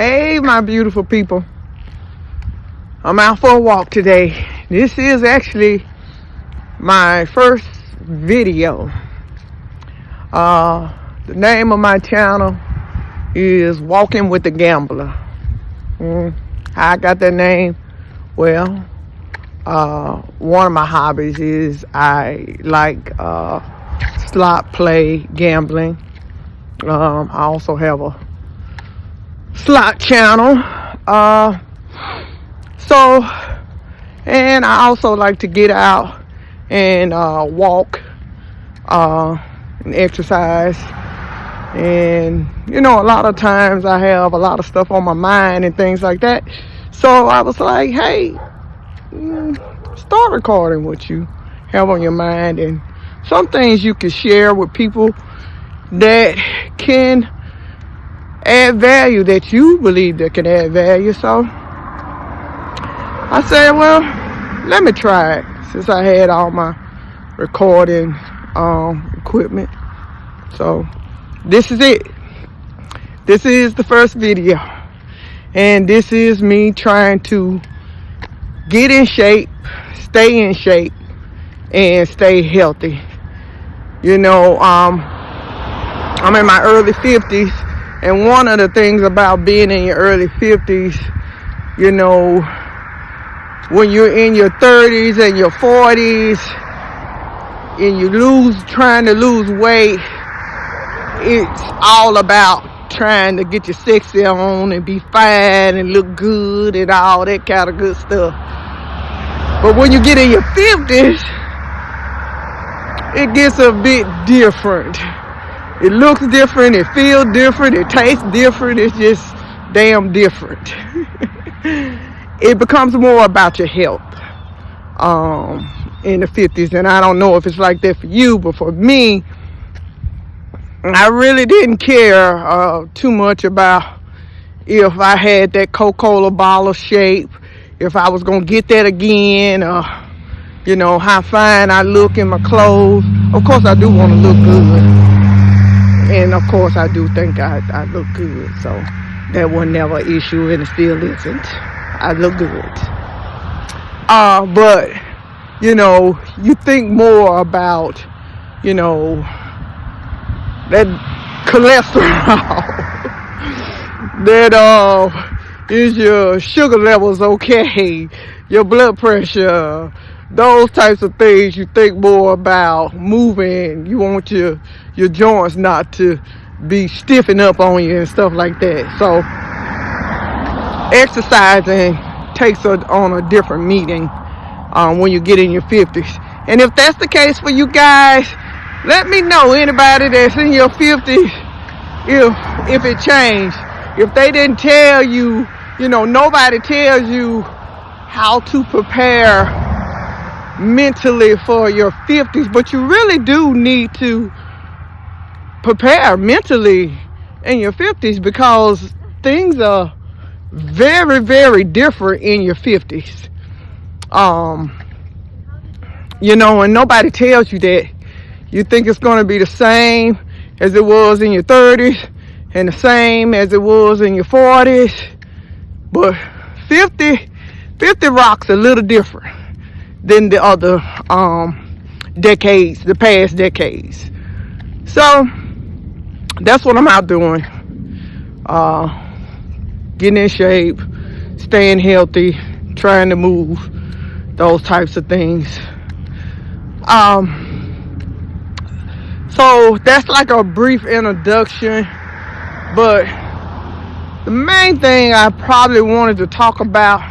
Hey, my beautiful people. I'm out for a walk today. This is actually my first video. The name of my channel is Walking with the Gambler. How I got that name? Well, one of my hobbies is I like slot play, gambling. I also have a slot channel. And I also like to get out and walk and exercise. And a lot of times I have a lot of stuff on my mind and things like that. So I was like, hey, start recording what you have on your mind, and some things you can share with people that can add value, that you believe that can add value. So I said, well, let me try it, since I had all my recording equipment. So this is it. This is the first video, and this is me trying to get in shape, stay in shape, and stay healthy. I'm in my early 50s, and one of the things about being in your early 50s, when you're in your 30s and your 40s and you trying to lose weight, it's all about trying to get your sexy on and be fine and look good and all that kind of good stuff. But when you get in your 50s, it gets a bit different. It looks different, it feels different, it tastes different, it's just damn different. It becomes more about your health in the 50s, and I don't know if it's like that for you, but for me, I really didn't care too much about if I had that Coca-Cola bottle shape, if I was going to get that again, how fine I look in my clothes. Of course, I do want to look good. And of course, I do think I look good. So that was never an issue, and it still isn't. I look good. But, you think more about, that cholesterol, that is your sugar levels okay, your blood pressure, those types of things. You think more about moving. You want your joints not to be stiffing up on you and stuff like that. So exercising takes on a different meaning when you get in your 50s. And if that's the case for you guys, let me know, anybody that's in your 50s, if it changed. If they didn't tell you, nobody tells you how to prepare mentally for your 50s, but you really do need to prepare mentally in your 50s, because things are very, very different in your 50s. And nobody tells you that. You think it's going to be the same as it was in your 30s and the same as it was in your 40s. But 50 rocks a little different than the other decades, the past decades. So that's what I'm out doing. Getting in shape, staying healthy, trying to move, those types of things. So that's like a brief introduction, but the main thing I probably wanted to talk about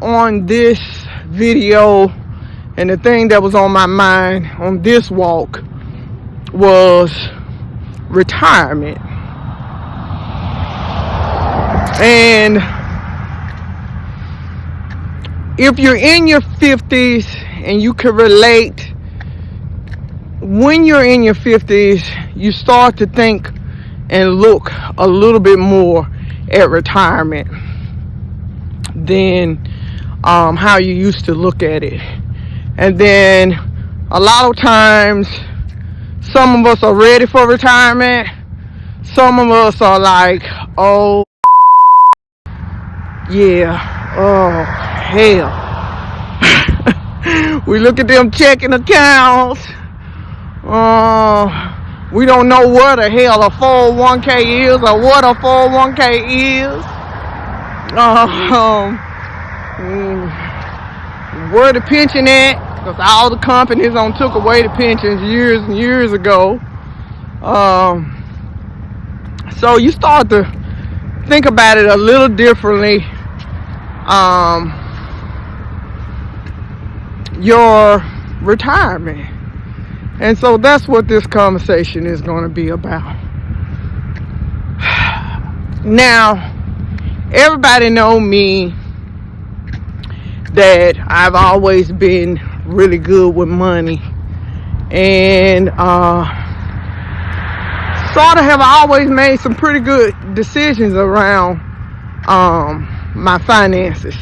on this video, and the thing that was on my mind on this walk, was retirement. And if you're in your 50s and you can relate, when you're in your 50s, you start to think and look a little bit more at retirement than how you used to look at it. And then a lot of times, some of us are ready for retirement. Some of us are like, oh, Yeah. Oh, hell. We look at them checking accounts. We don't know what the hell a 401k is or what a 401k is. Where the pension at? Because all the companies took away the pensions years and years ago. So you start to think about it a little differently. Your retirement. And so that's what this conversation is going to be about. Now, everybody know me that I've always been really good with money, and sort of have always made some pretty good decisions around my finances.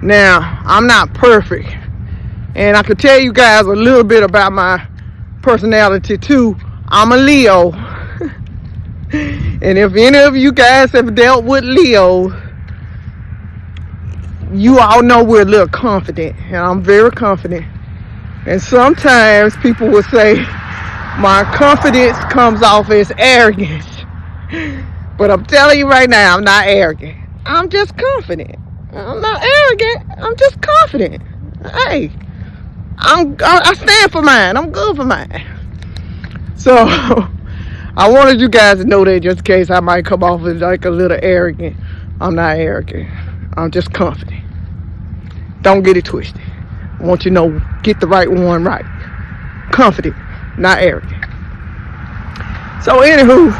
Now, I'm not perfect, and I could tell you guys a little bit about my personality too. I'm a Leo. And if any of you guys have dealt with Leo, you all know we're a little confident, and I'm very confident. And sometimes people will say my confidence comes off as arrogance. But I'm telling you right now, I'm not arrogant. I'm just confident. I'm not arrogant. I'm just confident. Hey, I stand for mine. I'm good for mine. So I wanted you guys to know that, just in case I might come off as like a little arrogant. I'm not arrogant. I'm just confident. Don't get it twisted. I want you to know, get the right one right. Confident, not arrogant. So anywho,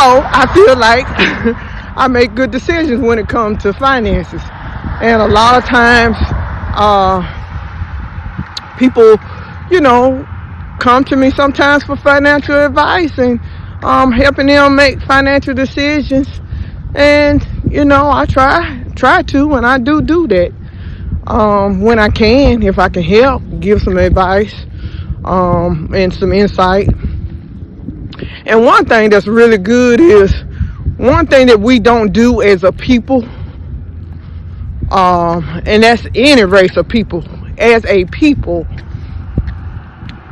I feel like I make good decisions when it comes to finances. And a lot of times, people, come to me sometimes for financial advice and helping them make financial decisions. And, I try to, and I do that. When I can, if I can help, give some advice, and some insight. And one thing that's really good is, one thing that we don't do as a people, and that's any race of people, as a people,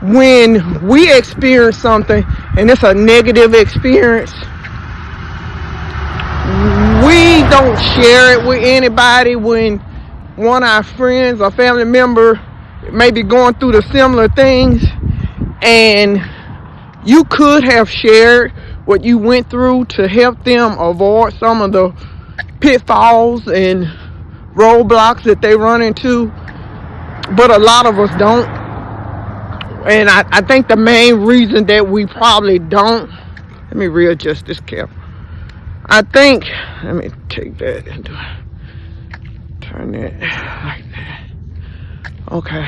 when we experience something and it's a negative experience, we don't share it with anybody. When one of our friends or family member may be going through the similar things, and you could have shared what you went through to help them avoid some of the pitfalls and roadblocks that they run into, but a lot of us don't. And I think the main reason that we probably don't, let me readjust this camera. Let me take that and turn it like that. Okay.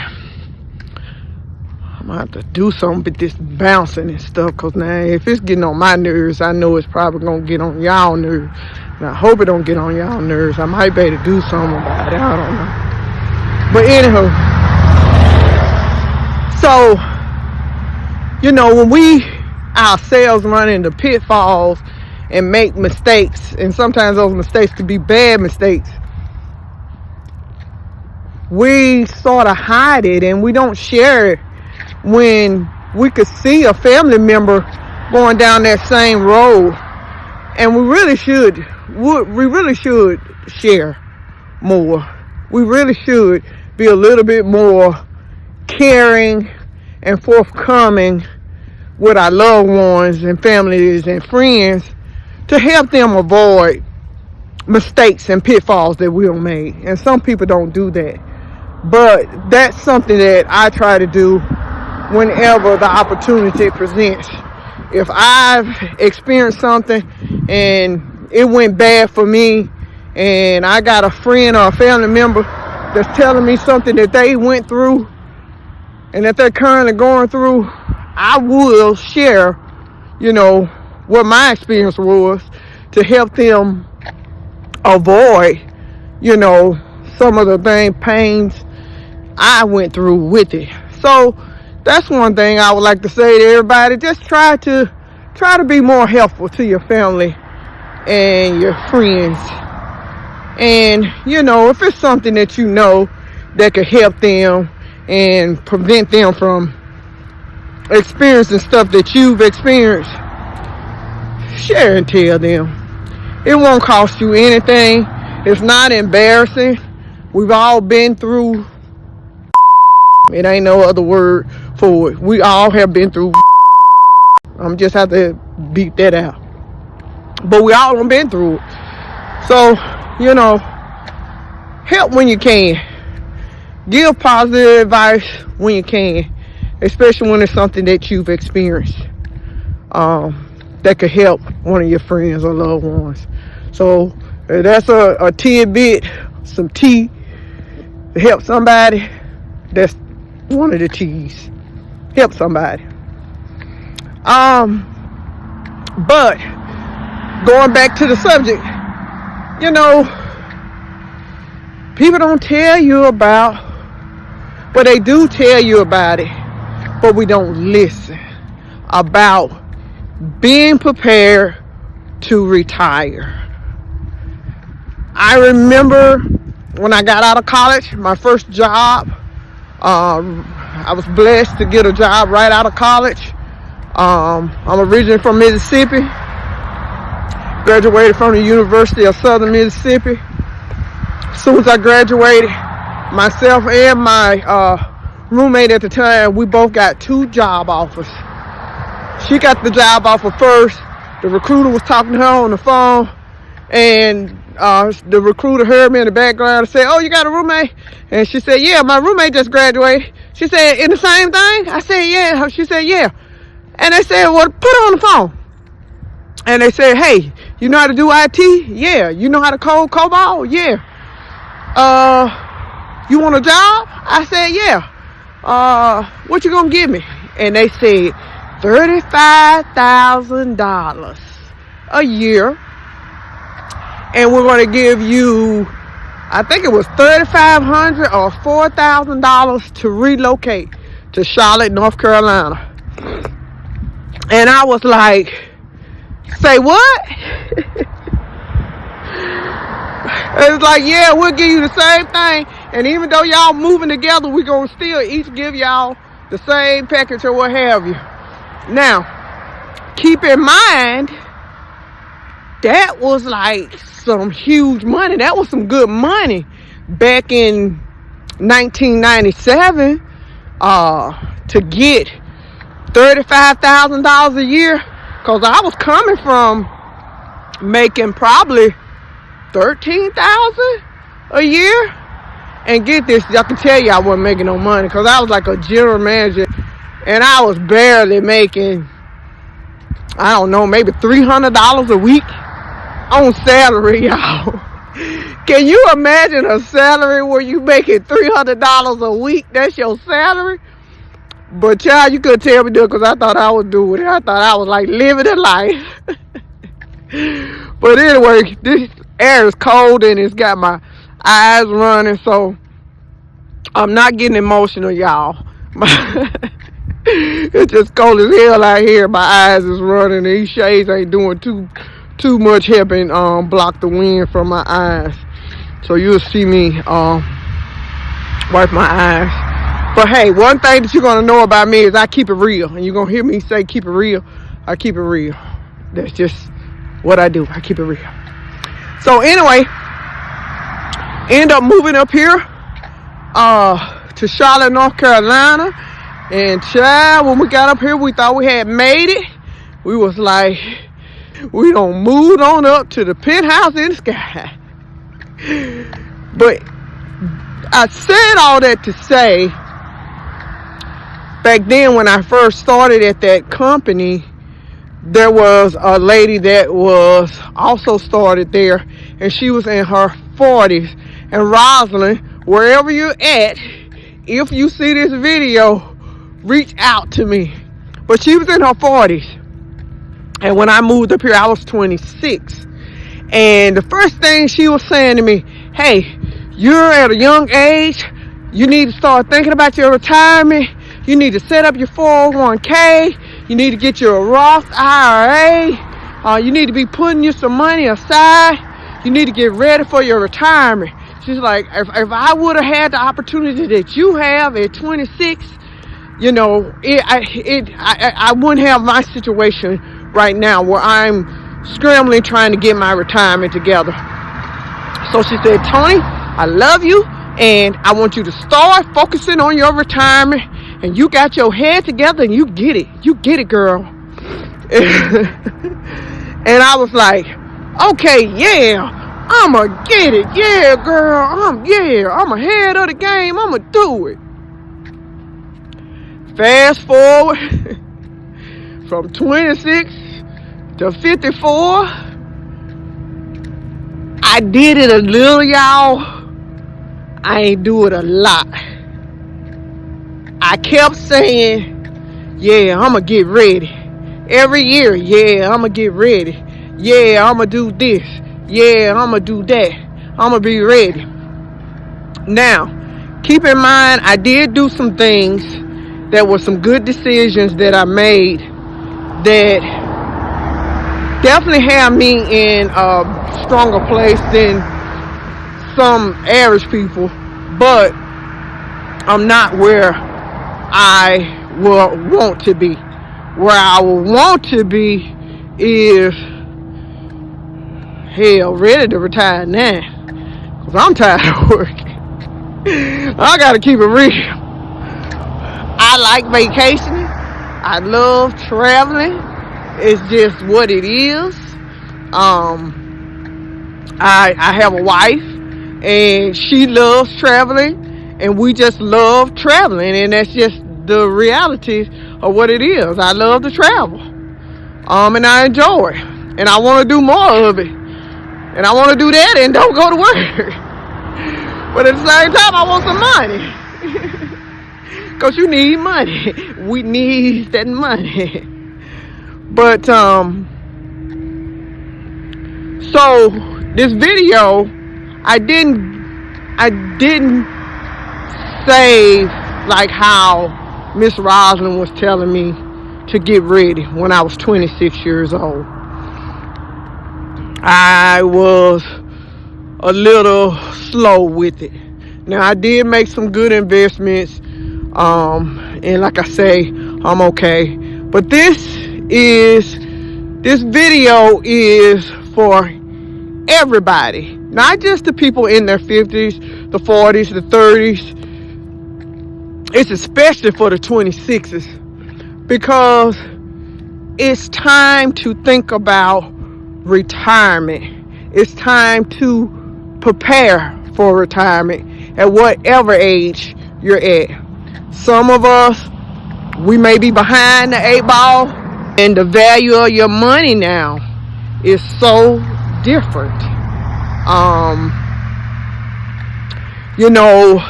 I'm gonna have to do something with this bouncing and stuff, because now if it's getting on my nerves, I know it's probably gonna get on y'all nerves. And I hope it don't get on y'all nerves. I might be able to do something about it. I don't know. But anywho, so, when we ourselves run into pitfalls and make mistakes, and sometimes those mistakes could be bad mistakes, we sort of hide it and we don't share it when we could see a family member going down that same road. And we really should share more. We really should be a little bit more caring and forthcoming with our loved ones and families and friends to help them avoid mistakes and pitfalls that we don't make. And some people don't do that. But that's something that I try to do whenever the opportunity presents. If I've experienced something and it went bad for me, and I got a friend or a family member that's telling me something that they went through and that they're currently going through, I will share, what my experience was to help them avoid, some of the pains I went through with it. So that's one thing I would like to say to everybody. Just try to be more helpful to your family and your friends. And, you know, if it's something that you know that could help them and prevent them from experiencing stuff that you've experienced, share and tell them. It won't cost you anything. It's not embarrassing. We've all been through. It ain't no other word for it. We all have been through. I'm just have to beat that out. But we all have been through it. So, you know, help when you can. Give positive advice when you can, especially when it's something that you've experienced that could help one of your friends or loved ones. So that's a tidbit, some tea to help somebody. That's one of the teas. Help somebody. But going back to the subject, you know, people don't tell you about, but they do tell you about it, but we don't listen about being prepared to retire. I remember when I got out of college, my first job, I was blessed to get a job right out of college. I'm originally from Mississippi. Graduated from the University of Southern Mississippi. As soon as I graduated, myself and my roommate at the time, we both got 2 job offers. She got the job offer first. The recruiter was talking to her on the phone, and the recruiter heard me in the background and said, "Oh, you got a roommate?" And she said, "Yeah, my roommate just graduated." She said, "In the same thing?" I said, "Yeah." She said, "Yeah." And they said, "Well, put her on the phone." And they said, "Hey, you know how to do IT?" "Yeah." "You know how to code COBOL?" "Yeah." "You want a job?" I said, "Yeah." "What you gonna give me?" And they said, $35,000 a year. And we're going to give you, I think it was $3,500 or $4,000 to relocate to Charlotte, North Carolina. And I was like, say what? It's like, yeah, we'll give you the same thing. And even though y'all moving together, we're going to still each give y'all the same package or what have you. Now, keep in mind, that was like some huge money. That was some good money back in 1997 to get $35,000 a year, because I was coming from making probably $13,000 a year. And get this, I can tell you I wasn't making no money, because I was like a general manager and I was barely making, I don't know, maybe $300 a week on salary, y'all. Can you imagine a salary where you making $300 a week? That's your salary? But child, you couldn't tell me that, because I thought I was doing it. I thought I was like living a life. But anyway, this air is cold and it's got my eyes running, so I'm not getting emotional, y'all. It's just cold as hell out here. My eyes is running. These shades ain't doing too much helping block the wind from my eyes. So you'll see me wipe my eyes. But hey, one thing that you're gonna know about me is I keep it real. And you're gonna hear me say keep it real. I keep it real. That's just what I do. I keep it real. So anyway, end up moving up here to Charlotte, North Carolina. And child, when we got up here, we thought we had made it. We was like, we done moved on up to the penthouse in the sky. But I said all that to say, back then when I first started at that company, there was a lady that was also started there, and she was in her 40s. And Rosalind, wherever you're at, if you see this video, reach out to me. But she was in her 40s. And when I moved up here, I was 26. And the first thing she was saying to me, hey, you're at a young age. You need to start thinking about your retirement. You need to set up your 401k. You need to get your Roth IRA. You need to be putting you some money aside. You need to get ready for your retirement. She's like, if I would have had the opportunity that you have at 26, you know, I wouldn't have my situation right now where I'm scrambling trying to get my retirement together. So she said, Tony, I love you, and I want you to start focusing on your retirement, and you got your head together, and you get it, girl. And I was like, okay, yeah, I'ma get it, yeah, girl, I'm ahead of the game, I'ma do it. Fast forward from 26 to 54, I did it a little, y'all. I ain't do it a lot. I kept saying, yeah, I'ma get ready. Every year, yeah, I'ma get ready. Yeah, I'ma do this. Yeah, I'ma do that. I'ma be ready. Now, keep in mind, I did do some things that were some good decisions that I made that definitely have me in a stronger place than some average people, but I'm not where I will want to be. Where I will want to be is, hell, ready to retire now, because I'm tired of working. I gotta keep it real. I like vacationing. I love traveling. It's just what it is. I have a wife, and she loves traveling, and we just love traveling, and that's just the reality of what it is. I love to travel, and I enjoy it, and I want to do more of it, and I want to do that and don't go to work. But at the same time, I want some money. Because you need money. We need that money. But, so this video, I didn't say like how Miss Roslyn was telling me to get ready when I was 26 years old. I was a little slow with it. Now, I did make some good investments, and like I say, I'm okay. But this video is for everybody, not just the people in their 50s, the 40s, the 30s. It's especially for the 26s, because it's time to think about retirement. It's time to prepare for retirement at whatever age you're at. Some of us, we may be behind the 8 ball, and the value of your money now is so different. You know,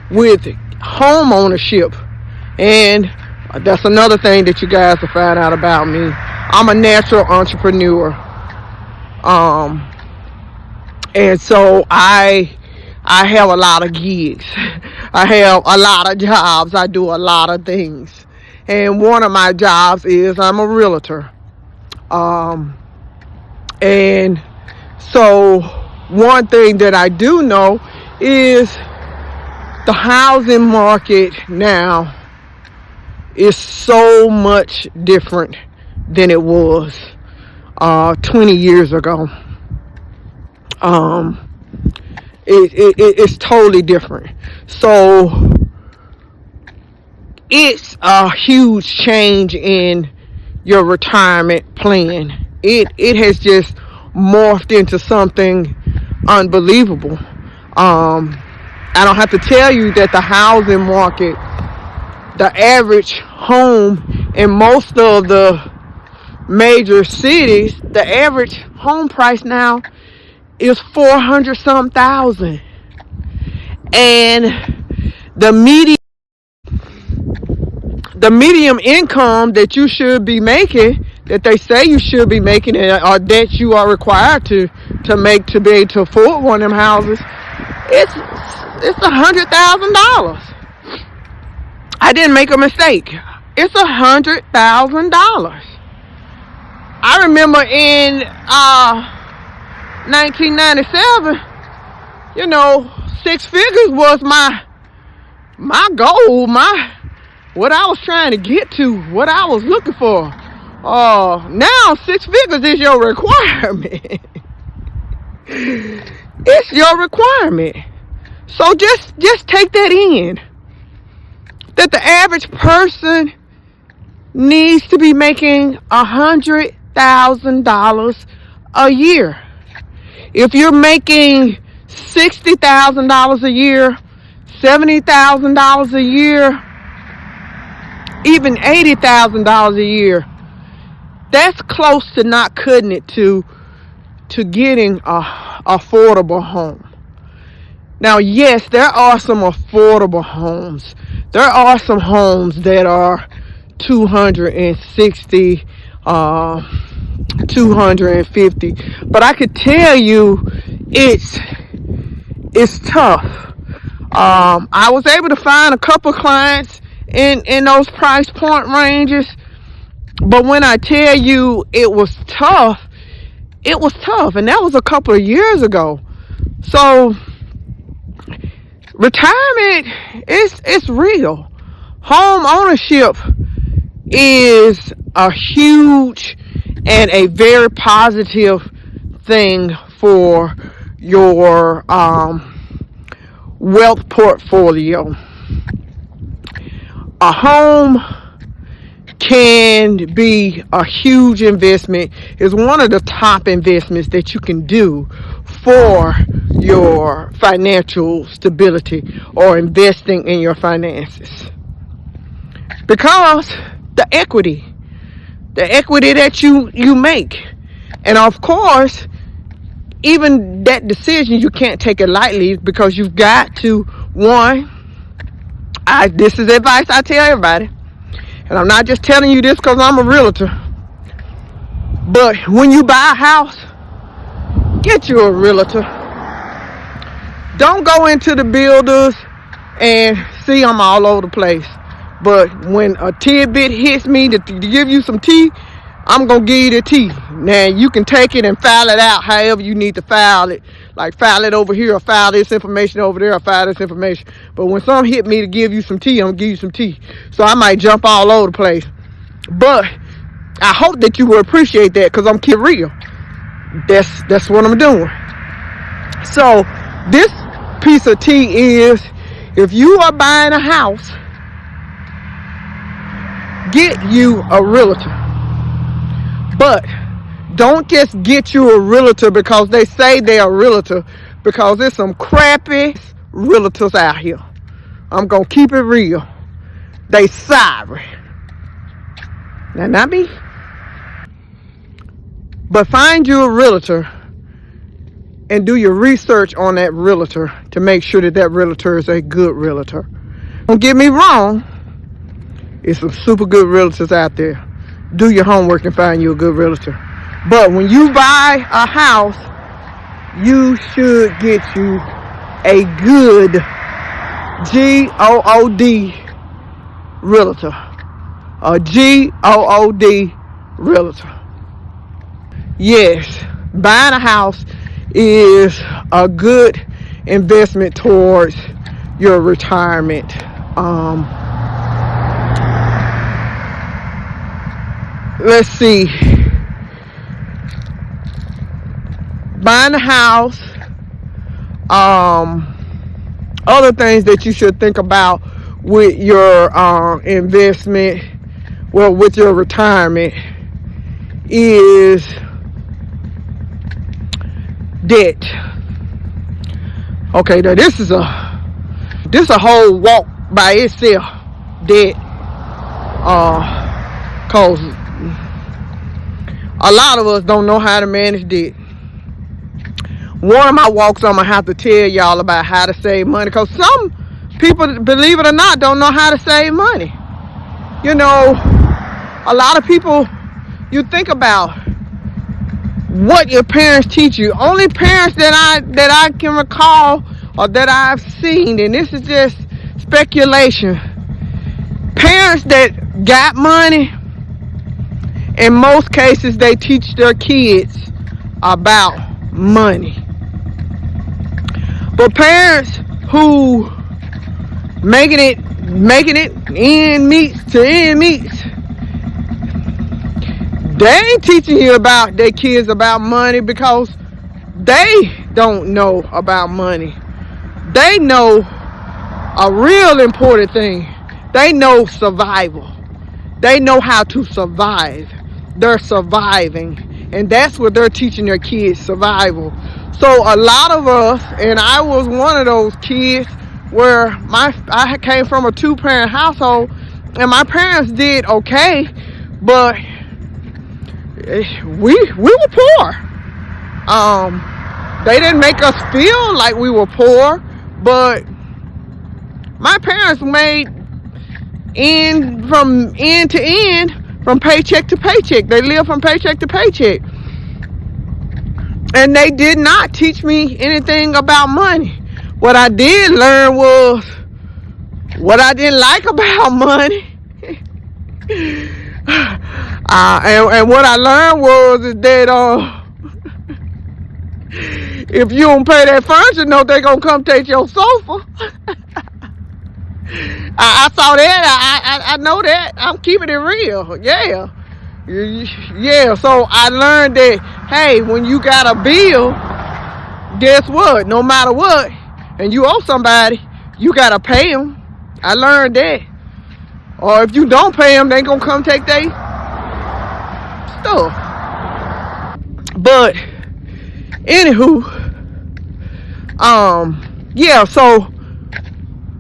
with homeownership, and that's another thing that you guys will find out about me. I'm a natural entrepreneur, and so I have a lot of gigs. I have a lot of jobs. I do a lot of things, and one of my jobs is I'm a realtor. And so one thing that I do know is the housing market now is so much different than it was 20 years ago. It's totally different. So it's a huge change in your retirement plan. It has just morphed into something unbelievable. I don't have to tell you that the housing market, the average home in most of the major cities, the average home price now is $400,000, and the medium income that you should be making, that they say you should be making, or that you are required to make to be able to afford one of them houses, it's $100,000. I didn't make a mistake. It's $100,000. I remember in 1997, you know, 6 figures was my goal, what I was trying to get to, what I was looking for. Now 6 figures is your requirement. It's your requirement. So just take that in. That the average person needs to be making $100,000 a year. If you're making $60,000 a year, $70,000 a year, even $80,000 a year, that's close to not cutting it to getting a affordable home. Now, yes, there are some affordable homes. There are some homes that are 260, 250, but I could tell you it's tough. I was able to find a couple clients in those price point ranges, but when I tell you it was tough, and that was a couple of years ago. So retirement it's real. Home ownership is a huge and a very positive thing for your wealth portfolio. A home can be a huge investment. It's one of the top investments that you can do for your financial stability or investing in your finances, because the equity that you make, and of course even that decision, you can't take it lightly, because you've got to, this is advice I tell everybody, and I'm not just telling you this because I'm a realtor, but when you buy a house, get you a realtor. Don't go into the builders and see I'm all over the place, but when a tidbit hits me to give you some tea, I'm going to give you the tea. Now, you can take it and file it out however you need to file it. Like, file it over here, or file this information over there, or file this information. But when some hit me to give you some tea, I'm going to give you some tea. So I might jump all over the place. But I hope that you will appreciate that, because I'm keeping real. That's what I'm doing. So this piece of tea is, if you are buying a house, get you a realtor. But don't just get you a realtor because they say they're a realtor, because there's some crappy realtors out here. I'm going to keep it real. They sorry. Now, not me. But find you a realtor and do your research on that realtor to make sure that realtor is a good realtor. Don't get me wrong. There's some super good realtors out there. Do your homework and find you a good realtor. But when you buy a house, you should get you a good G-O-O-D realtor. A G-O-O-D realtor. Yes, buying a house is a good investment towards your retirement. Let's see. Buying a house. Other things that you should think about with your investment, well, with your retirement, is debt. Okay, now this is a whole walk by itself. Debt. Cause a lot of us don't know how to manage debt. One of my walks, I'm gonna have to tell y'all about how to save money, because some people, believe it or not, don't know how to save money. You know, a lot of people, you think about what your parents teach you. Only parents that I can recall, or that I've seen, and this is just speculation, parents that got money In most cases, they teach their kids about money. But parents who making it end meets to end meets, they ain't teaching you about their kids about money because they don't know about money. They know a real important thing. They know survival. They know how to survive. They're surviving. And that's what they're teaching their kids, survival. So a lot of us, and I was one of those kids where I came from a 2-parent household, and my parents did okay, but we were poor. They didn't make us feel like we were poor, but my parents made from end to end, from paycheck to paycheck. They lived from paycheck to paycheck. And they did not teach me anything about money. What I did learn was what I didn't like about money. And what I learned was is that if you don't pay that furniture note, they're going to come take your sofa. I saw that. I know that. I'm keeping it real. Yeah. Yeah. So I learned that, hey, when you got a bill, guess what? No matter what, and you owe somebody, you got to pay them. I learned that. Or if you don't pay them, they going to come take their stuff. But, anywho, yeah, so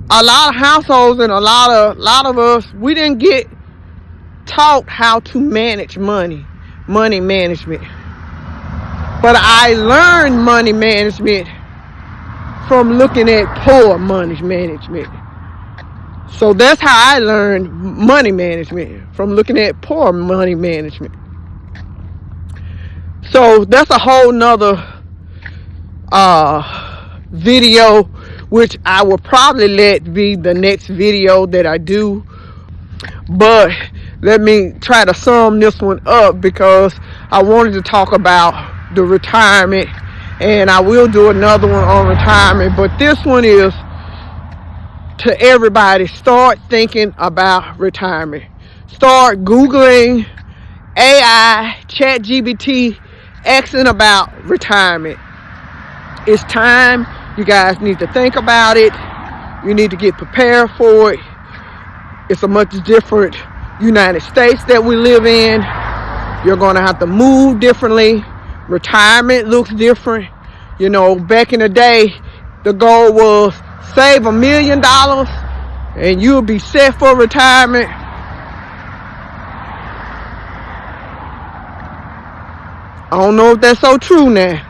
a lot of households and a lot of us, we didn't get taught how to manage money management. But I learned money management from looking at poor money management. So that's how I learned money management, from looking at poor money management. So that's a whole nother video, which I will probably let be the next video that I do. But let me try to sum this one up, because I wanted to talk about the retirement, and I will do another one on retirement. But this one is to everybody: start thinking about retirement. Start Googling AI, ChatGPT, asking about retirement. It's time. You guys need to think about it. You need to get prepared for it. It's a much different United States that we live in. You're going to have to move differently. Retirement looks different. You know, back in the day, the goal was save $1 million and you'll be set for retirement. I don't know if that's so true now.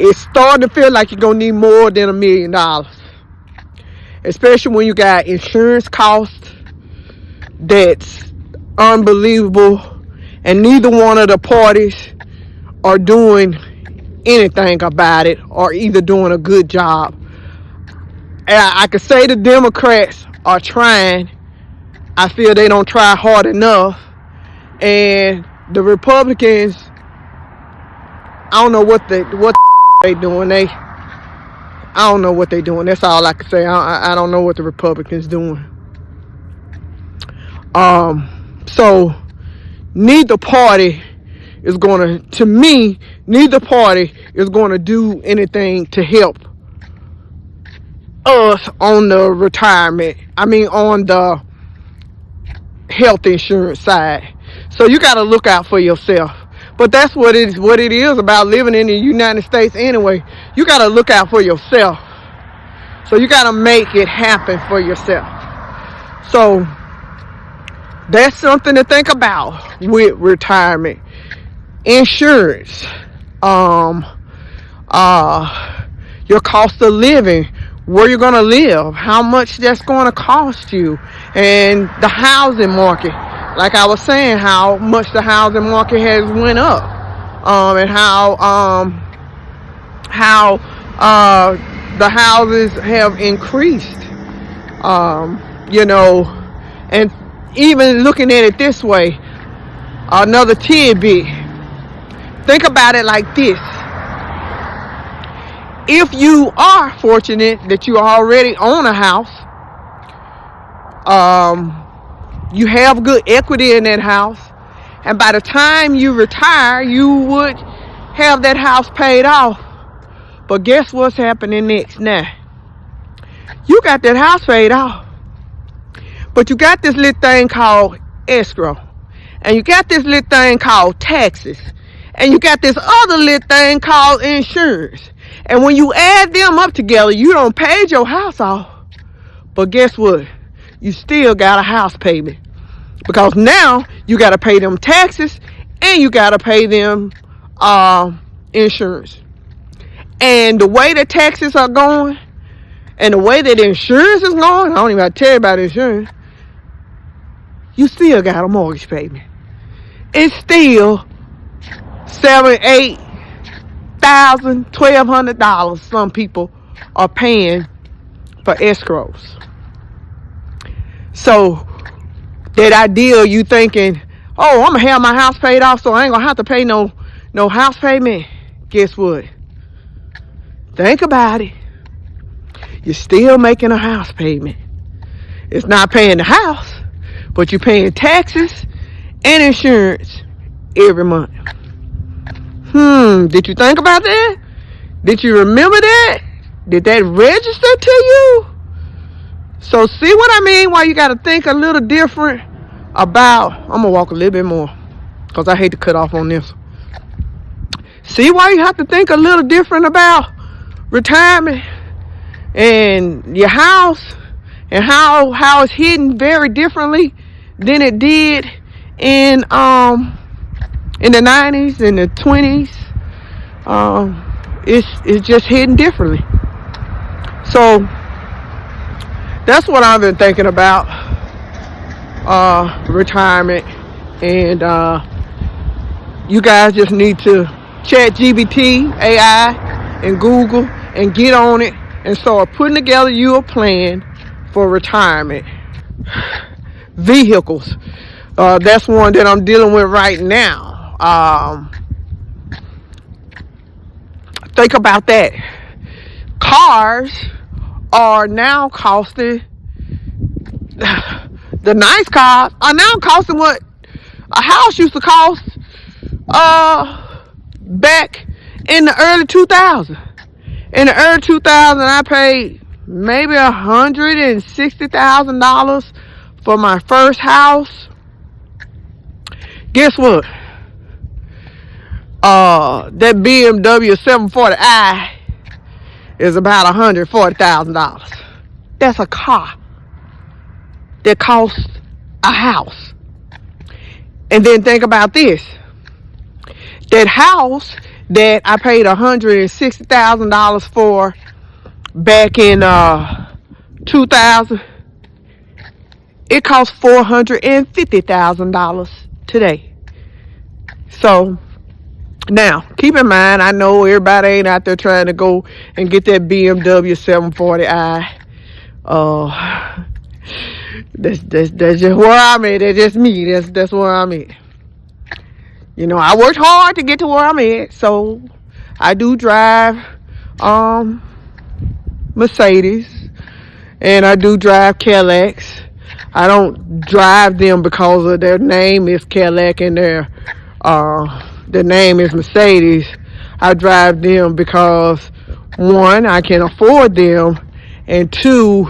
It's starting to feel like you're going to need more than $1 million. Especially when you got insurance costs that's unbelievable, and neither one of the parties are doing anything about it, or either doing a good job. And I could say the Democrats are trying. I feel they don't try hard enough. And the Republicans, I don't know what they doing. I don't know what they're doing. That's all I can say. I don't know what the Republicans doing. So neither party is going to me, neither party is going to do anything to help us on the retirement. On the health insurance side. So you got to look out for yourself. But that's what it is about living in the United States anyway. You got to look out for yourself. So you got to make it happen for yourself. So that's something to think about with retirement. Insurance. Your cost of living. Where you're going to live. How much that's going to cost you. And the housing market. Like I was saying, how much the housing market has went up, and how the houses have increased, and even looking at it this way, another tidbit. Think about it like this. If you are fortunate that you already own a house, you have good equity in that house, and by the time you retire, you would have that house paid off. But guess what's happening next now? You got that house paid off, but you got this little thing called escrow, and you got this little thing called taxes, and you got this other little thing called insurance. And when you add them up together, you don't pay your house off, but guess what? You still got a house payment, because now you got to pay them taxes and you got to pay them insurance. And the way the taxes are going and the way that insurance is going, I don't even have to tell you about insurance, you still got a mortgage payment. It's still $7,000, $8,000, $1,200 some people are paying for escrows. So that idea, you thinking, oh, I'm gonna have my house paid off, so I ain't gonna have to pay no house payment. Guess what? Think about it. You're still making a house payment. It's not paying the house, but you're paying taxes and insurance every month. Did you think about that? Did you remember that? Did that register to you? So see what I mean? Why you got to think a little different about, I'm going to walk a little bit more because I hate to cut off on this. See why you have to think a little different about retirement and your house, and how it's hidden very differently than it did in the 90s and the 20s. It's just hidden differently. So that's what I've been thinking about, retirement. And you guys just need to chat GBT, AI, and Google and get on it and start putting together you a plan for retirement. Vehicles, that's one that I'm dealing with right now. Think about that. Cars are now costing, the nice cars are now costing what a house used to cost back in the early 2000s. In the early 2000s, I paid maybe $160,000 for my first house. Guess what? That BMW 740i is about $140,000. That's a car that costs a house. And then think about this. That house that I paid $160,000 for back in 2000, it costs $450,000 today. So now, keep in mind, I know everybody ain't out there trying to go and get that BMW 740i. That's just where I'm at. That's just me. That's where I'm at. You know, I worked hard to get to where I'm at, so I do drive Mercedes, and I do drive Cadillacs. I don't drive them because of their name is Cadillac and their name is Mercedes. I drive them because, one, I can afford them, and two,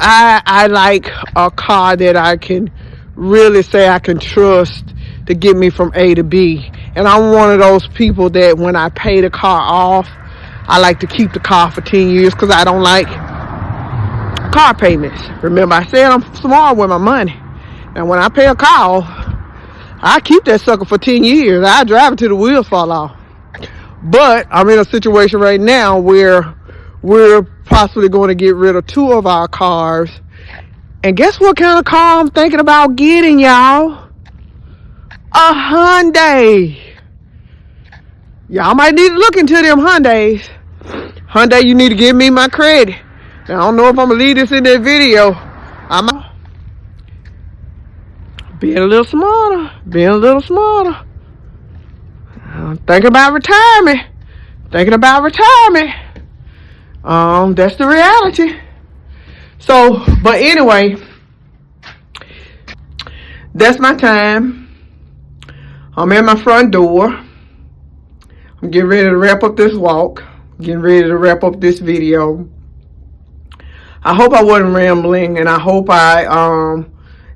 I like a car that I can really say I can trust to get me from A to B. And I'm one of those people that when I pay the car off, I like to keep the car for 10 years because I don't like car payments. Remember, I said I'm smart with my money. And when I pay a car off, I keep that sucker for 10 years. I drive it till the wheels fall off. But I'm in a situation right now where we're possibly going to get rid of 2 of our cars. And guess what kind of car I'm thinking about getting, y'all? A Hyundai. Y'all might need to look into them Hyundais. Hyundai, you need to give me my credit. Now, I don't know if I'm going to leave this in that video. being a little smarter, being a little smarter. Thinking about retirement. Thinking about retirement. That's the reality. So, but anyway, that's my time. I'm at my front door. I'm getting ready to wrap up this walk. Getting ready to wrap up this video. I hope I wasn't rambling, and I hope I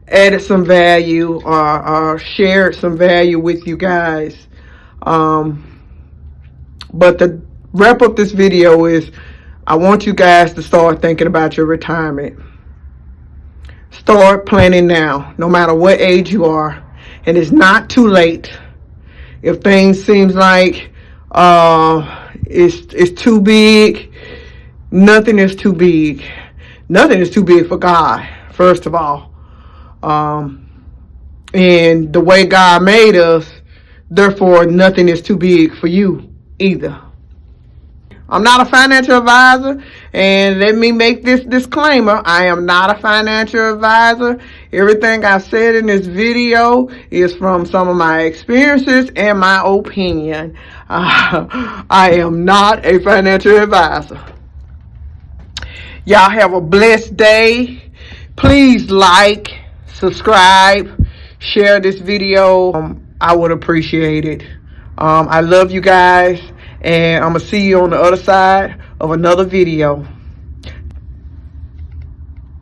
added some value or shared some value with you guys. But to wrap up this video is, I want you guys to start thinking about your retirement. Start planning now, no matter what age you are. And it's not too late. If things seems like it's too big, nothing is too big. Nothing is too big for God, first of all. And the way God made us, therefore nothing is too big for you either. I'm not a financial advisor, and let me make this disclaimer. I am not a financial advisor. Everything I said in this video is from some of my experiences and my opinion. I am not a financial advisor. Y'all have a blessed day. Please like, subscribe, share this video. I would appreciate it. I love you guys, and I'm going to see you on the other side of another video.